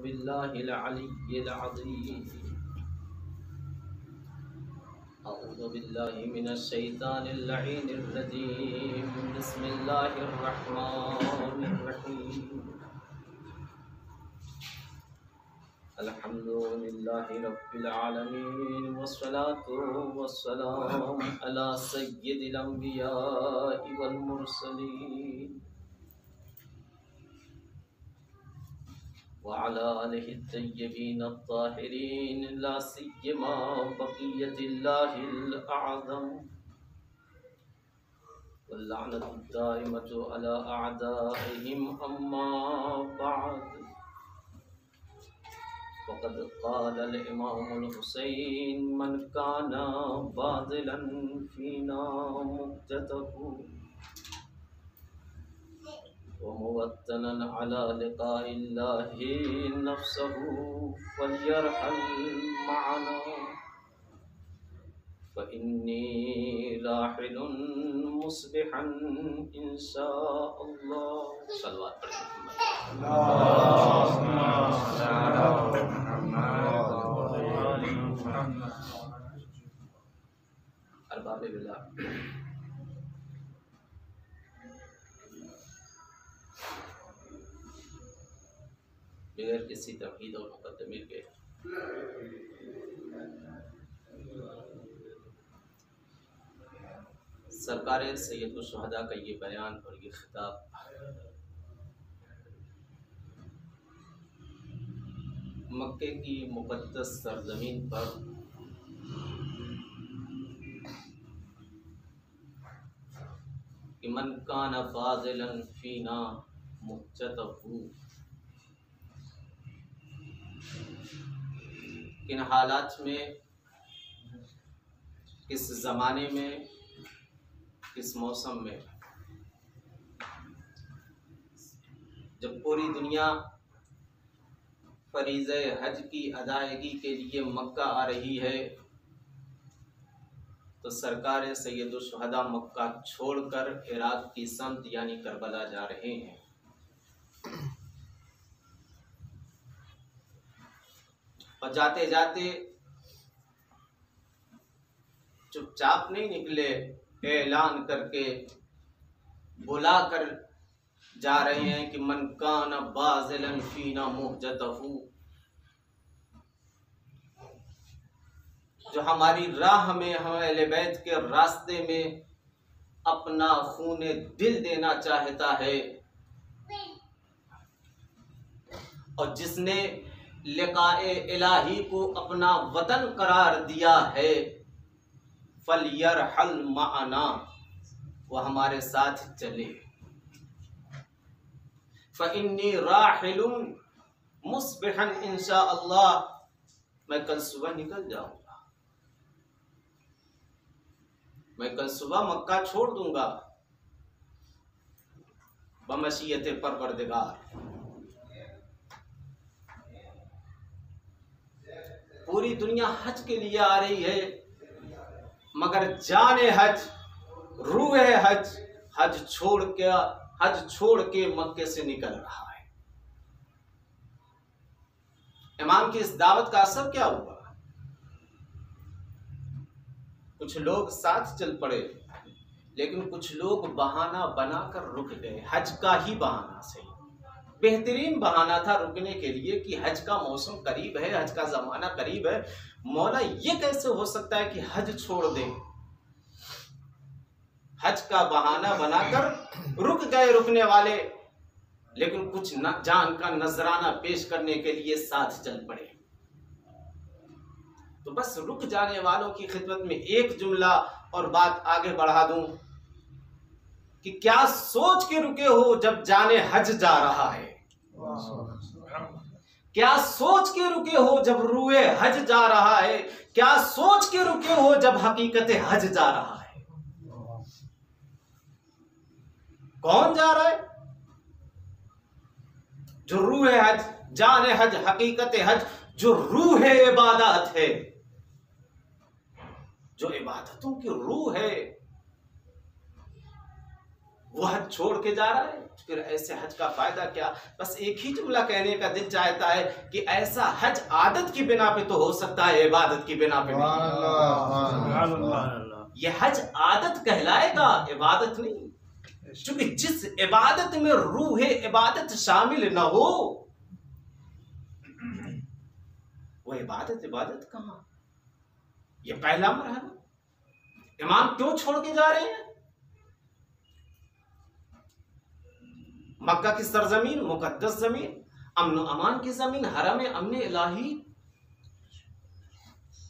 बिल्लाहिल अलिय्यिल अज़ीम। अऊज़ु बिल्लाहि मिनश शैतानिर लईनिर रजीम। बिस्मिल्लाहिर रहमानिर रहीम। अल्हम्दुलिल्लाहि रब्बिल आलमीन वस्सलातु वस्सलामु अला सय्यिदिल अंबियाइ वल मुरसलीन व अला आलिहि तय्यबीन अत्ताहिरीन ला सिय्यमा बक़िय्यतिल्लाहिल अअज़म वल लअनतु दाइमतु अला अअदाइहिम अम्मा बअद। फ़क़द क़ालल इमामुल हुसैन मन काना बाज़िलन फ़ीना मुक़्ततहु व मुवत्तनन अला लिक़ाइल्लाहि नफ़्सहु फ़ल्यरहल मअना फ़इन्नी राहिलुन मुस्बिहन इंशाअल्लाह। सल्लल्लाहु अलैहि वसल्लम। अरबाब बिल्लाह, बगैर किसी तमहीद और मुक़द्दमे के सरकार सैयदुल शुहदा का ये बयान और ये खिताब मक्के की मुक़द्दस सरज़मीन पर कि मन काना फाज़िलन फ़ीना मुक़्ततहु, किन हालात में, किस ज़माने में, किस मौसम में जब पूरी दुनिया फरीज़े हज की अदायगी के लिए मक्का आ रही है तो सरकार सैयदुल शुहदा मक्का छोड़कर इराक की समत यानी करबला जा रहे हैं। और जाते जाते चुपचाप नहीं निकले, ऐलान करके बुला कर जा रहे हैं कि मन काना बाज़िलन फ़ीना मुहजतहु, जो हमारी राह में, हमें अहले बैत के रास्ते में अपना खूने दिल देना चाहता है और जिसने लिक़ाए इलाही को अपना वतन करार दिया है, फलयरहल मअना, वह हमारे साथ चले। फ़इन्नी राहिलुन मुस्बिहन इंशाअल्लाह, मैं कल सुबह निकल जाऊंगा, मैं कल सुबह मक्का छोड़ दूंगा बमशीयते परवरदिगार। पूरी दुनिया हज के लिए आ रही है मगर जाने हज, रूहे हज, हज छोड़ के मक्के से निकल रहा है। इमाम की इस दावत का असर क्या हुआ? कुछ लोग साथ चल पड़े लेकिन कुछ लोग बहाना बनाकर रुक गए। हज का ही बहाना सही, बेहतरीन बहाना था रुकने के लिए कि हज का मौसम करीब है, हज का जमाना करीब है। मौला ये कैसे हो सकता है कि हज छोड़ दें? हज का बहाना बनाकर रुक गए रुकने वाले, लेकिन कुछ जान का नजराना पेश करने के लिए साथ चल पड़े। तो बस रुक जाने वालों की खिदमत में एक जुमला और बात आगे बढ़ा दूं कि क्या सोच के रुके हो जब जाने हज जा रहा है? क्या सोच के रुके हो जब रूए हज जा रहा है? क्या सोच के रुके हो जब हकीकत हज जा रहा है? कौन जा रहा है? जो रूह हज, जाने हज, हकीकत हज, जो रूह इबादत है, जो इबादतों की रूह है, वो हज छोड़ के जा रहा है, फिर ऐसे हज का फायदा क्या। बस एक ही जुमला कहने का दिल चाहता है कि ऐसा हज आदत की बिना पे तो हो सकता है, इबादत की बिना पे नहीं। ये हज आदत कहलाएगा, इबादत नहीं। क्योंकि जिस इबादत में रूह इबादत शामिल न हो, वो इबादत कहां। ये पहला मरहला। इमाम क्यों छोड़ के जा रहे हैं? मक्का की सरजमीन, मुकद्दस जमीन, अमन अमान की जमीन, हरम अमन इलाही,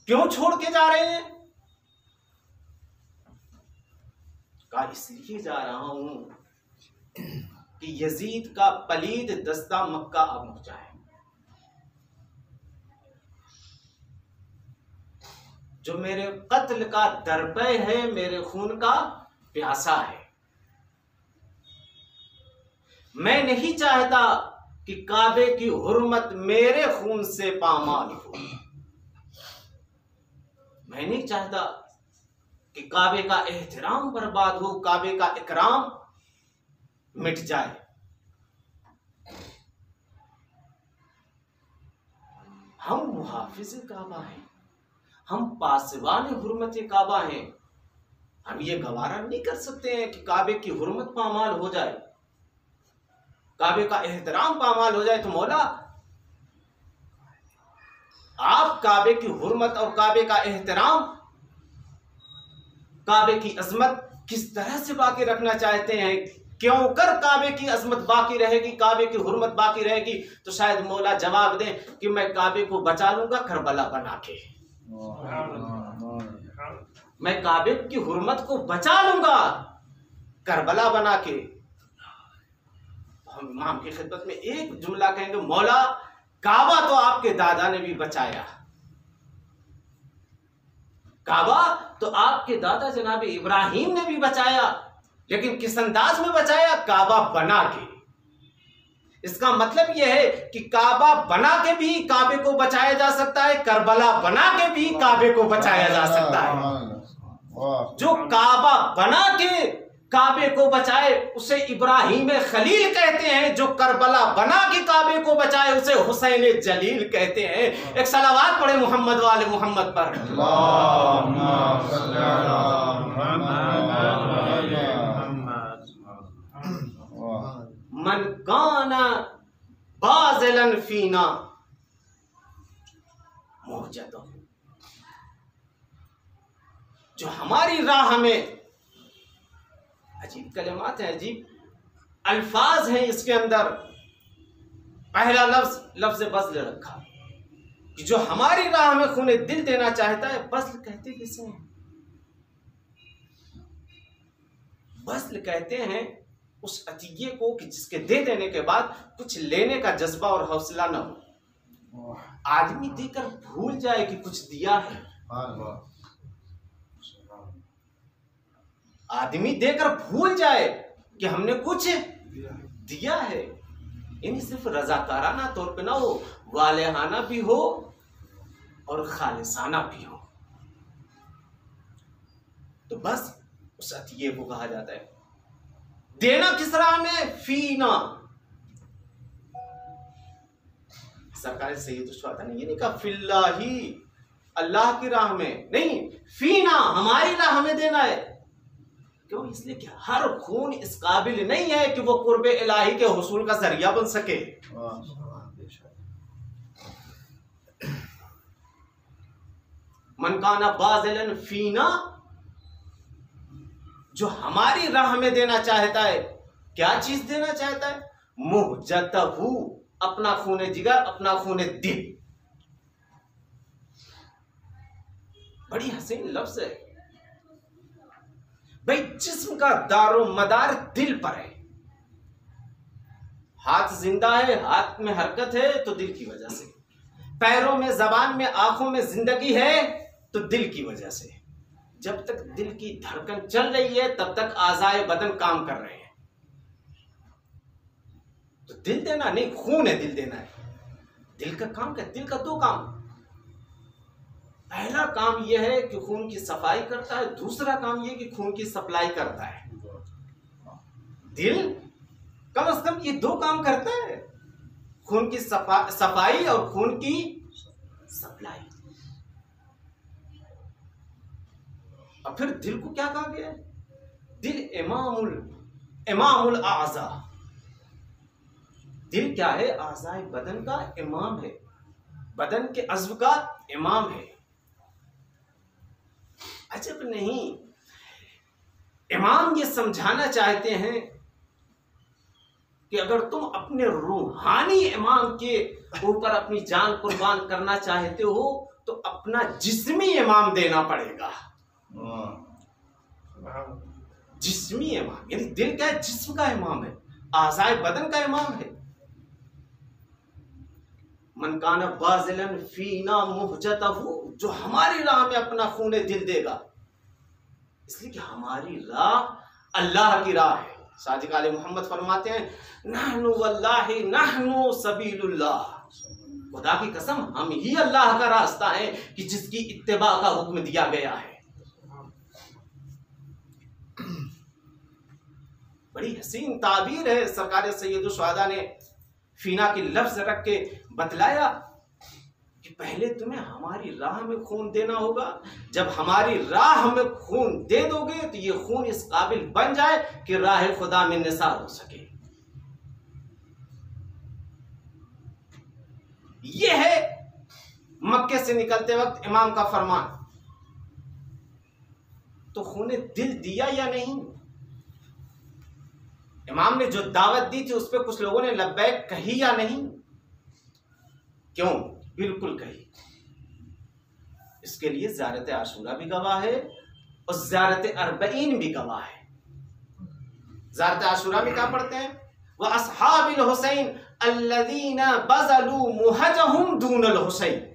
क्यों छोड़ के जा रहे हैं? का इसलिए जा रहा हूं कि यजीद का पलीद दस्ता मक्का अब पहुंचा है, जो मेरे कत्ल का दरपे है, मेरे खून का प्यासा है। मैं नहीं चाहता कि काबे की हुर्मत मेरे खून से पामाल हो। मैं नहीं चाहता कि काबे का एहतराम बर्बाद हो, काबे का इकराम मिट जाए। हम मुहाफिज काबा हैं, हम पासवान हुर्मत काबा हैं। हम ये गवारा नहीं कर सकते हैं कि काबे की हुर्मत पामाल हो जाए, काबे का एहतराम पामाल हो जाए। तो मौला, आप काबे की हुर्मत और काबे का एहतराम, काबे की अजमत किस तरह से बाकी रखना चाहते हैं? क्यों कर काबे की अजमत बाकी रहेगी, काबे की हुर्मत बाकी रहेगी? तो शायद मौला जवाब दें कि मैं काबे को बचा लूंगा करबला बना के, मैं काबे की हुर्मत को बचा लूंगा करबला बना के। हम इमाम की खिदमत में एक जुमला कहेंगे, मौला काबा तो आपके दादा ने भी बचाया, काबा तो आपके दादा जनाब इब्राहिम ने भी बचाया, लेकिन किस अंदाज में बचाया? काबा बना के। इसका मतलब यह है कि काबा बना के भी काबे को बचाया जा सकता है, करबला बना के भी काबे को बचाया जा सकता है। जो काबा बना के काबे को बचाए उसे इब्राहिम खलील कहते हैं, जो करबला बना के काबे को बचाए उसे हुसैन जलील कहते हैं। एक सलावात पढ़े मोहम्मद वाले मोहम्मद पर। मन काना बाज़िलन फीना मुहजतहु, जो हमारी राह में, अजीब कलिमात हैं, अजीब अल्फाज हैं इसके अंदर। पहला लफ्ज बज़्ल रखा कि जो हमारी राह में खूने दिल देना चाहता है। बज़्ल कहते किसे हैं? बज़्ल कहते हैं उस अतिये को कि जिसके दे देने के बाद कुछ लेने का जज्बा और हौसला न हो। आदमी देकर भूल जाए कि कुछ दिया है, आदमी देकर भूल जाए कि हमने कुछ दिया है। यानी सिर्फ रजाकाराना तौर पे ना हो, वालेहाना भी हो और खालिसाना भी हो। तो बस उस अतिये को कहा जाता है। देना किस राह में? फीना। सरकार से ये तो आता नहीं, ये नहीं कहा फिल्लाही, अल्लाह की राह में नहीं, फीना, हमारी राह में देना है। क्यों? इसलिए कि हर खून इस काबिल नहीं है कि वो कुर्बे इलाही के हुसूल का जरिया बन सके। मन काना बाज़िलन फीना, जो हमारी राह में देना चाहता है। क्या चीज देना चाहता है? मुहजतहु, अपना खूने जिगर, अपना खूने दिल। बड़ी हसीन लफ्ज है भाई। जिस्म का दारो मदार दिल पर है। हाथ जिंदा है, हाथ में हरकत है तो दिल की वजह से, पैरों में, जबान में, आंखों में जिंदगी है तो दिल की वजह से। जब तक दिल की धड़कन चल रही है तब तक आज़ाए बदन काम कर रहे हैं। तो दिल देना नहीं, खून है, दिल देना है। दिल का काम क्या? दिल का दो काम। पहला काम यह है कि खून की सफाई करता है, दूसरा काम यह कि खून की सप्लाई करता है। दिल कम से कम ये दो काम करता है, खून की सफाई और खून की सप्लाई। और फिर दिल को क्या कहा गया है? दिल इमामुल आज़ा। दिल क्या है? आज़ाए बदन का इमाम है, बदन के अज़्व का इमाम है। अजब नहीं, इमाम ये समझाना चाहते हैं कि अगर तुम अपने रूहानी इमाम के ऊपर अपनी जान कुर्बान करना चाहते हो तो अपना जिस्मी इमाम देना पड़ेगा। जिस्मी इमाम यानी दिल क्या है? जिस्म का इमाम है, आज़ाए बदन का इमाम है। मन काना बाज़िलन फीना मुहजतहु, जो हमारी राह में अपना खून दिल देगा, इसलिए कि हमारी राह अल्लाह की राह है। सादिक आले मोहम्मद फरमाते हैं, नहनु वल्लाहि नहनु सबीलुल्लाह, खुदा की कसम हम ही अल्लाह का रास्ता है कि जिसकी इत्तिबा का हुक्म दिया गया है। बड़ी हसीन ताबीर है सरकार सैयदुल शुहदा ने फीना के लफ्ज रख के बतलाया कि पहले तुम्हें हमारी राह में खून देना होगा, जब हमारी राह में खून दे दोगे तो ये खून इस काबिल बन जाए कि राह खुदा में निसार हो सके। ये है मक्के से निकलते वक्त इमाम का फरमान। तो खून दिल दिया या नहीं? इमाम ने जो दावत दी थी उस पर कुछ लोगों ने लब्बैक कही या नहीं? क्यों? बिल्कुल कही। इसके लिए ज़ियारत आशूरा भी गवाह है और ज़ियारत अरबईन भी गवाह है। ज़ियारत आशूरा में क्या पढ़ते हैं? व अस्हाबिल हुसैन अल्लज़ीना बज़लू मुहजहुम दूनल हुसैन।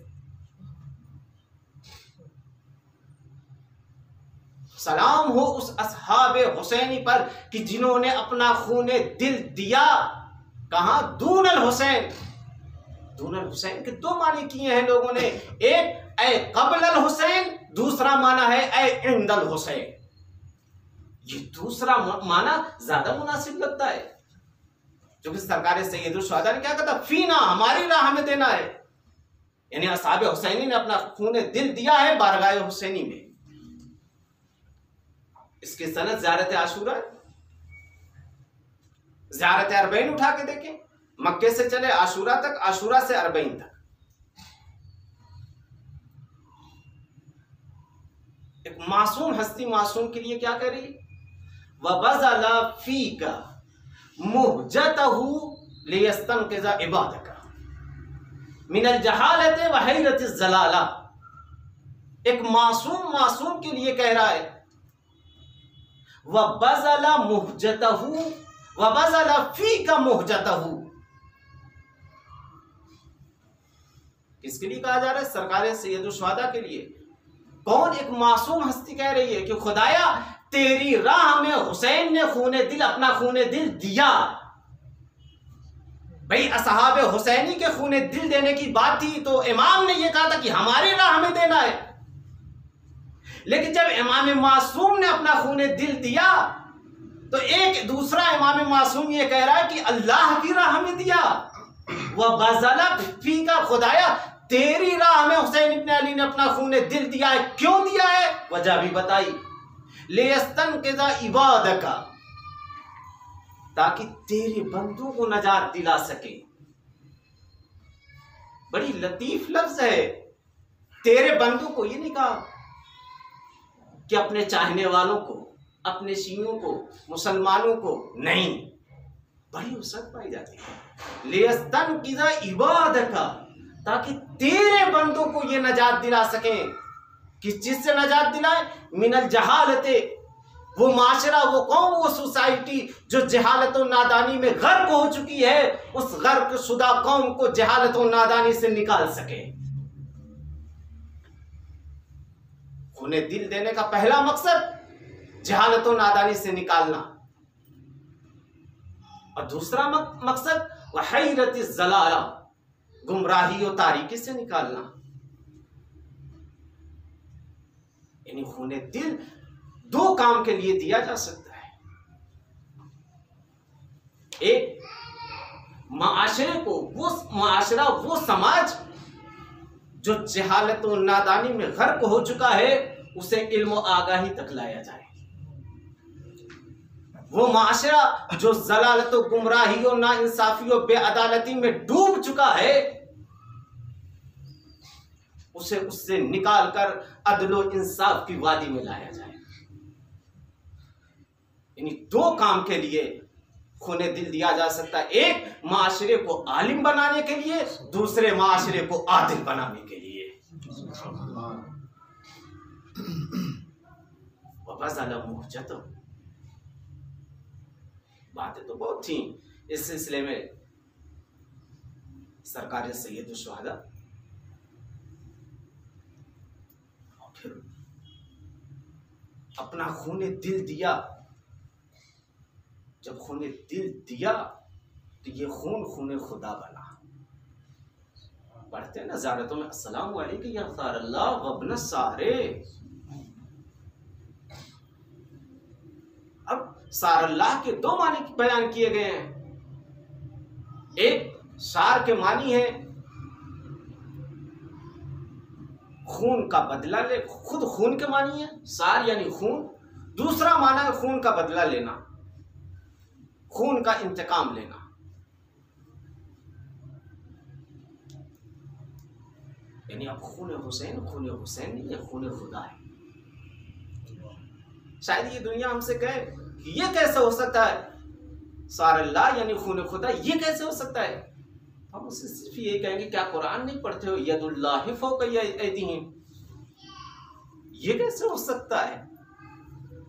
सलाम हो उस अस्हाब हुसैनी पर कि जिन्होंने अपना खूने दिल दिया। कहां? दूनल हुसैन। दूनल हुसैन के दो माने किए हैं लोगों ने, एक ए कबलल हुसैन, दूसरा माना है ए इंदल हुसैन। ये दूसरा माना ज्यादा मुनासिब लगता है, क्योंकि सरकार सैयदुल शुहदा ने क्या कहा? फीना, हमारी राह में देना है, यानी अस्हाब हुसैनी ने अपना खूने दिल दिया है बारगाह हुसैनी में। इसकी सनद ज़ियारत आशूरा, ज़ियारत अरबईन उठा के देखें, मक्के से चले आशूरा तक, आशूरा से अरबईन तक। एक मासूम हस्ती मासूम के लिए क्या करी? वबज़ला फीका मुहजतहु लियस्तनक़िज़ इबादका मिनल जहालत व हैरतिज़ ज़लाला। एक मासूम के लिए कह रहा है, वबज़ला मुहजतहु वबज़ला फीका मुहजतहु। किसके लिए कहा जा रहा है? सरकार सैयदुल शुहदा के लिए। कौन? एक मासूम हस्ती कह रही है कि खुदाया तेरी राह में हुसैन ने खूने दिल, अपना खूने दिल दिया। भाई असहाब हुसैनी के खूने दिल देने की बात थी तो इमाम ने यह कहा था कि हमारी राह में देना है, लेकिन जब इमाम मासूम ने अपना खूने दिल दिया तो एक दूसरा इमाम मासूम ये कह रहा है कि अल्लाह की राह में दिया। वह बज़ला फीका, खुदाया तेरी राह में हुसैन इब्न अली ने अपना खूने दिल दिया है। क्यों दिया है? वजह भी बताई, लियस्तनक़िज़ इबादका, ताकि तेरे बंदों को नजात दिला सके। बड़ी लतीफ लफ्ज है, तेरे बंदों को। ये नहीं कहा कि अपने चाहने वालों को, अपने शियों को, मुसलमानों को, नहीं। बड़ी उसरत पाई जाती है। लियस्तनक़िज़ इबादका, ताकि तेरे बंदों को ये नजात दिला सकें। किस चीज से नजात दिलाए? मिनल जहालते, वो माशरा, वो कौम, वो सोसाइटी जो जहालत और नादानी में गर्क हो चुकी है, उस गर्क शुदा कौम को जहालत और नादानी से निकाल सके। उन्हें दिल देने का पहला मकसद जहालत और नादानी से निकालना, और दूसरा मकसद वह हैरतिज़ ज़लाला, गुमराही और तारीकी से निकालना। यानी खूने दिल दो काम के लिए दिया जा सकता है। एक माशरे को, वो माशरा, वो समाज जो जहालत और नादानी में गर्क हो चुका है, उसे इल्म आगाही तक लाया जाए। वो माशरा जो जलालत और गुमराही और नाइंसाफी और बेअदालती में डूब चुका है, उसे उससे निकालकर अदल और इंसाफ की वादी में लाया जाए। यानी दो काम के लिए खूने दिल दिया जा सकता है, एक माशरे को आलिम बनाने के लिए, दूसरे माशरे को आदिल बनाने के लिए। बातें तो बहुत थी इस सिलसिले में। सरकार सैयद शुहदा और फिर अपना खूने दिल दिया। जब खूने दिल दिया तो ये खून खूने खुदा बना। पढ़ते हैं ना ज़ारतों में, अस्सलामु अलैकुम या ख़ारल्लाह वब्न सारे। अब सारल्लाह के दो मानी बयान किए गए हैं। एक सार के मानी है खून का बदला ले, खुद खून के मानी है सार यानी खून। दूसरा माना है खून का बदला लेना, खून का इंतकाम लेना। यानी अब खून हुसैन नहीं है, खून खुदा है। शायद ये दुनिया हमसे कहे कि ये कैसे हो सकता है, सारल्लाह यानी खून खुदा, ये कैसे हो सकता है। हम उससे सिर्फ ये कहेंगे क्या कुरान नहीं पढ़ते हो, यदुल्लाहि फौका अयदीहिम, ये कैसे हो सकता है।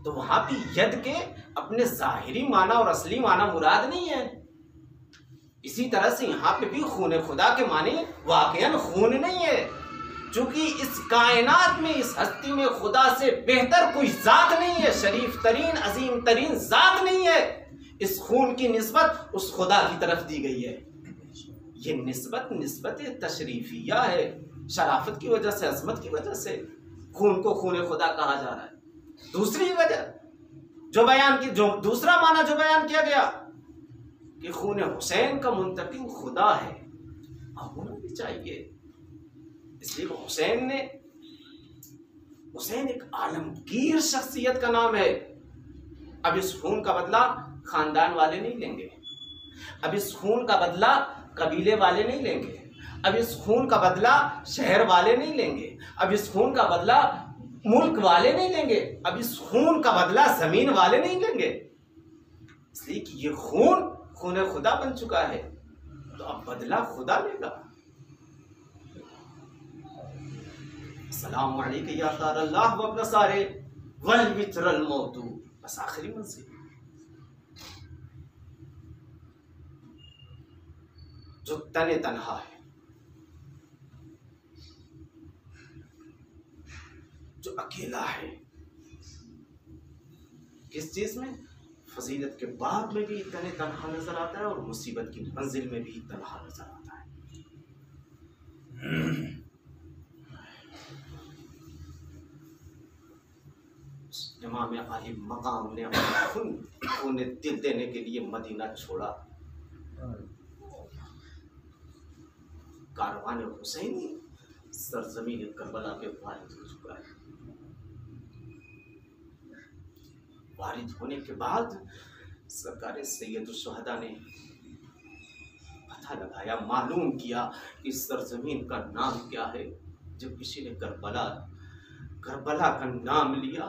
तो वहां भी यद के अपने जाहिरी माना और असली माना मुराद नहीं है। इसी तरह से यहाँ पे भी खून खुदा के माने वाकईन खून नहीं है, क्योंकि इस कायनात में, इस हस्ती में खुदा से बेहतर कोई जात नहीं है, शरीफ तरीन अजीम तरीन जात नहीं है। इस खून की निस्बत उस खुदा की तरफ दी गई है। ये निस्बत तशरीफिया है, शराफत की वजह से, अजमत की वजह से खून को खून खुदा कहा जा रहा है। दूसरी वजह जो बयान की, जो दूसरा माना जो बयान किया गया कि खून हुसैन का मुंतकिम खुदा है, अब होना भी चाहिए। इसलिए हुसैन एक आलमगीर शख्सियत का नाम है। अब इस खून का बदला खानदान वाले नहीं लेंगे, अब इस खून का बदला कबीले वाले नहीं लेंगे, अब इस खून का बदला शहर वाले नहीं लेंगे, अब इस खून का बदला मुल्क वाले नहीं लेंगे, अब इस खून का बदला जमीन वाले नहीं लेंगे। इसलिए कि ये खून खुदा बन चुका है, तो अब बदला खुदा लेगा। अस्सलामु अलैकुम या ख़ारल्लाह वब्न सारे वल वित्रल मौतू, बस आखिरी मंजिल। जो तने तन्हा है, जो अकेला है, किस चीज में, फजीलत के बाद में भी तने तन्हा नजर आता है और मुसीबत की मंजिल में भी तन्हा नजर आता है। इमाम आली मकाम ने अपने दिल देने के लिए मदीना छोड़ा। कारवान हुसैनी सरजमीन करबला पे वारिद हो चुका है। वारिद होने के बाद सरकार सैयद शुहदा ने पता लगाया, मालूम किया कि सरजमीन का नाम क्या है। जब किसी ने करबला का नाम लिया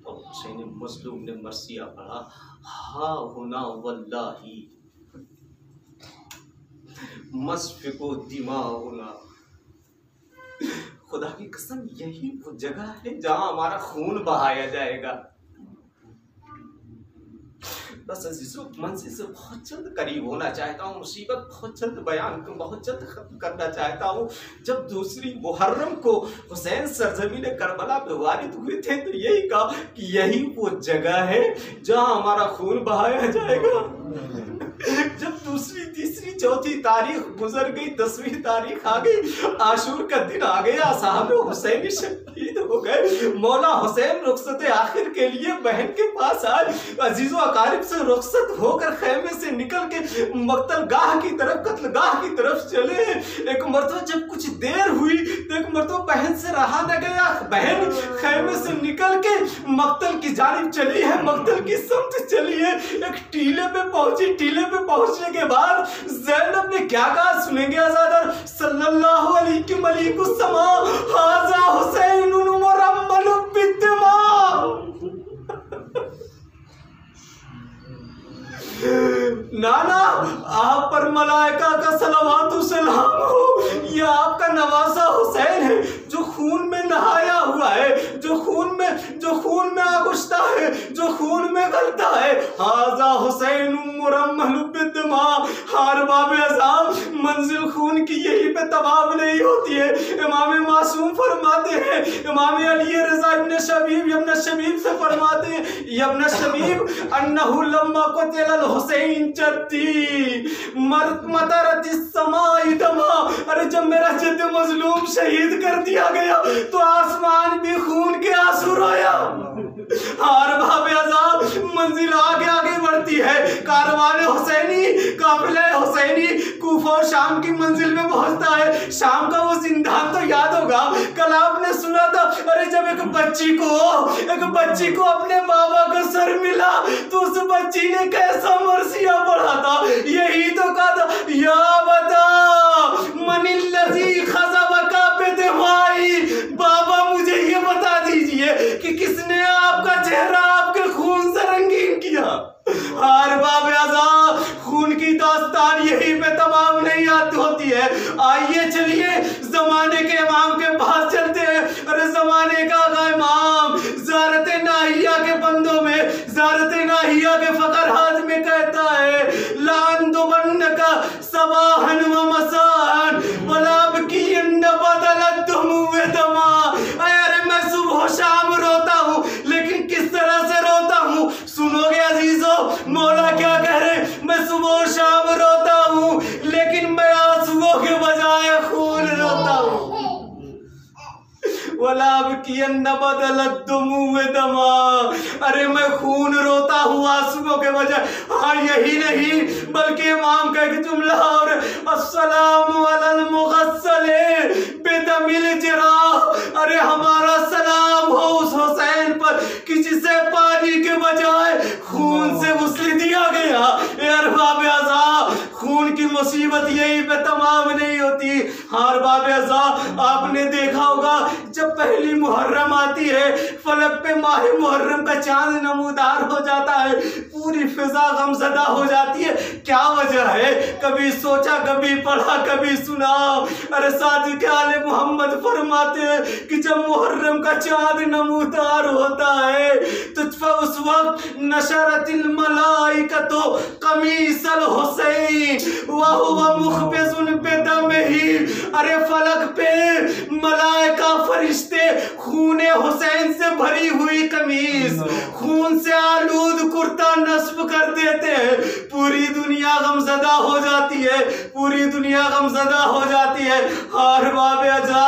तो हुसैन मजलूम ने मरसिया पढ़ा, हा होना वल्लाही मस्फिको दिमा होना, खुदा की कसम यही वो जगह है जहां हमारा खून बहाया जाएगा। बस अजीजों, मंजिल से बहुत जल्द करीब होना चाहता हूँ, मुसीबत बहुत जल्द बयान बहुत जल्द खत्म करना चाहता हूँ। जब दूसरी मुहर्रम को हुसैन सरजमीन करबला पे वारिद हुए थे तो यही कहा कि यही वो जगह है जहाँ हमारा खून बहाया जाएगा। जब दूसरी तीसरी चौथी तारीख गुजर गई, 10वीं तारीख आ गई, आशूर का दिन आ गया, साहब हुसैन शहीद हो गए। मौला हुसैन रुखसत आखिर के लिए बहन के पास आए। अजीजो अकारिब से रुखसत होकर खैमे से निकल के मक्तल गाह की तरफ, कत्लगाह की तरफ चले। एक मर्तबा जब कुछ देर हुई तो एक मर्तबा बहन से रहा न गया। बहन खैमे से निकल के मक्तल की जानिब चली है, मक्तल की समत चली है। एक टीले पे पहुंची। टीले पे पहुंचने के बाद ज़ैनब ने क्या कहा सुनेंगे अज़ादर। सल्लल्लाहु अलैहि वसल्लम हाज़ा हुसैनुन मुरम्मलु बिद्दमा। नाना आप पर मलाइका का सलावतु सलाम हो। ये आपका नवासा हुसैन है जो खून में नहाया हुआ है, जो खून में आगुश्ता है, जो खून में गलता है। हाज़ा हुसैन मुरम्मलु बिद्दमा। हार बाब अज़ाम, मंजिल खून की यही पे तबाह नहीं होती है। इमाम मासूम फरमाते हैं, इमाम अली रज़ा इब्न शबीब से फरमाते हैं, इब्न शबीब अन्नहु लम्मा क़ुतिल हुसैन जद्दी मतरतिस समाई दमा। अरे जब मेरा जद्द मजलूम शहीद कर दिया गया तो आसमान भी खून के आंसू रोया। हार बाबे अज़ाब, मंजिल आगे आगे बढ़ती है। कारवान हुसैनी, काफिला हुसैनी कूफा और शाम की मंजिल में पहुंचता है। शाम का वो जिंदान तो याद होगा, कल आपने सुना था। अरे जब एक बच्ची को अपने बाबा का सर मिला तो उस बच्ची ने कैसा मरसिया पढ़ा था। यही तो कहा था, या बता मनिल्लज़ी खज़बका बिदमाई। बाबा मुझे ये बता दीजिए कि किसने आपका चेहरा आपके खून से रंगीन किया। हार बाब आज़ाद, खून की दास्तान यही पे तमाम नहीं आती होती है। आइए चलिए जमाने के इमाम के पास चलते हैं। अरे जमाने का इमाम ज़ारत नाहिया के बंदों में, ज़ारत नाहिया के फकर हाथ में कहता है, लान दुबन्नका सबाहन व मसान वलाब की बदलत दुमुए दमा। अरे मैं सुबह शाम रोता हूँ, लेकिन किस तरह से रोता हूँ सुनोगे अजीजों। मौला क्या कह रहे, मैं सुबह शाम रोता हूँ लेकिन मैं आंसुओं के बजाय खून रोता हूँ। वलाब की बदलत दुमुए दमा। अरे मैं खून रोता हूँ आंसुओं के बजाय। हाँ यही नहीं बल्कि इमाम का एक जुमला और, अस्सलामु अलल मुग़स्सले बिदमिल जिराह। अरे हमारा सलाम हो उस हुसैन पर कि जिसे पानी के बजाय खून से गुस्ल दिया गया। अरबाब अज़ा, खून की मुसीबत यही पे तमाम नहीं होती। हार बाब अज़ा, आपने देखा होगा जब पहली मुहर्रम आती है, फलक पे माह मुहर्रम का चांद नमूदार हो जाता है, पूरी फिजा गमज़दा हो जाती है। क्या वजह है? कभी सोचा, कभी पढ़ा, कभी सुना। अरे साथ के आले मोहम्मद फरमाते हैं कि जब मुहर्रम का चांद नमूदार होता है तो उस वक्त नशरतिल मलाइकतो कमीसल हुसैन व हुवा मुखबिजुन बिदमिही। अरे फलक पे मलाइका फरिश्ते खूने हुसैन से भरी हुई कमीज, खून से आलूद कुर्ता नस्ब कर देते हैं। पूरी दुनिया गमज़दा हो जाती है, पूरी दुनिया गमज़दा हो जाती है। हर बाब अजा,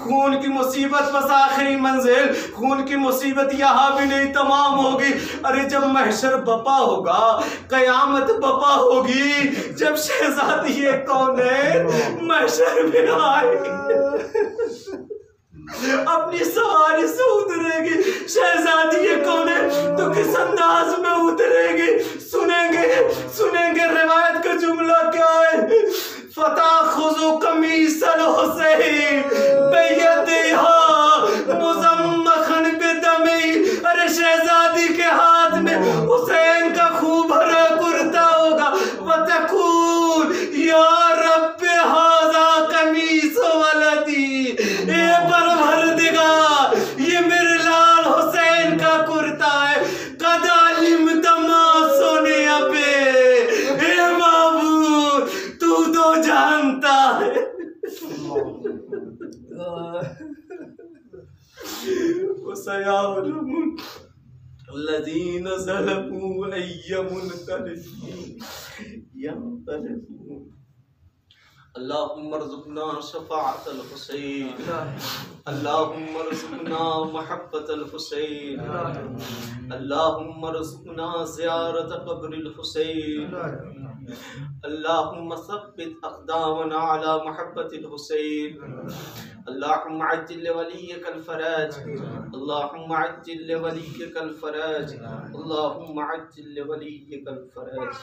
खून की मुसीबत बस आखिरी मंजिल, खून की मुसीबत यहाँ भी नहीं तमाम होगी। अरे जब महशर बपा होगा, कयामत बपा होगी, जब शहजादी ये कौनैन महशर में आएगी, अपनी सवारी से उतरेगी, शहजादी ये कौनैन तो किस अंदाज में उतरेगी सुनेंगे रिवायत का जुमला क्या है। फता खुजो कमीसल हुसैन बेयदिहा मुज़म्मखन बिदमी। अरे शहजादी के हाथ में हुसैन का खूब भरा कुर्ता होगा। वतकूल या रब्बे हाज़ा कमीस वलदी, ए परवरदिगार ये मेरे लाल हुसैन का कुर्ता है। कदालिम तमा सोने अबे, ए माबूद तू तो जानता है। यंक़लिबून। अल्लाहुम्मा रज़ुक़ना शफ़ाअतल हुसैन, अल्लाहुम्मा रज़ुक़ना महब्बतल हुसैन, अल्लाहुम्मा रज़ुक़ना ज़ियारत क़ब्रिल हुसैन, अल्लाहुम्मा सब्बित अक़दामना अला महब्बतिल हुसैन, अल्लाहुम्मा अज्जिल लिवलिय्यिकल फ़रज, अल्लाहुम्मा अज्जिल लिवलिय्यिकल फ़रज, अल्लाहुम्मा अज्जिल लिवलिय्यिकल फ़रज।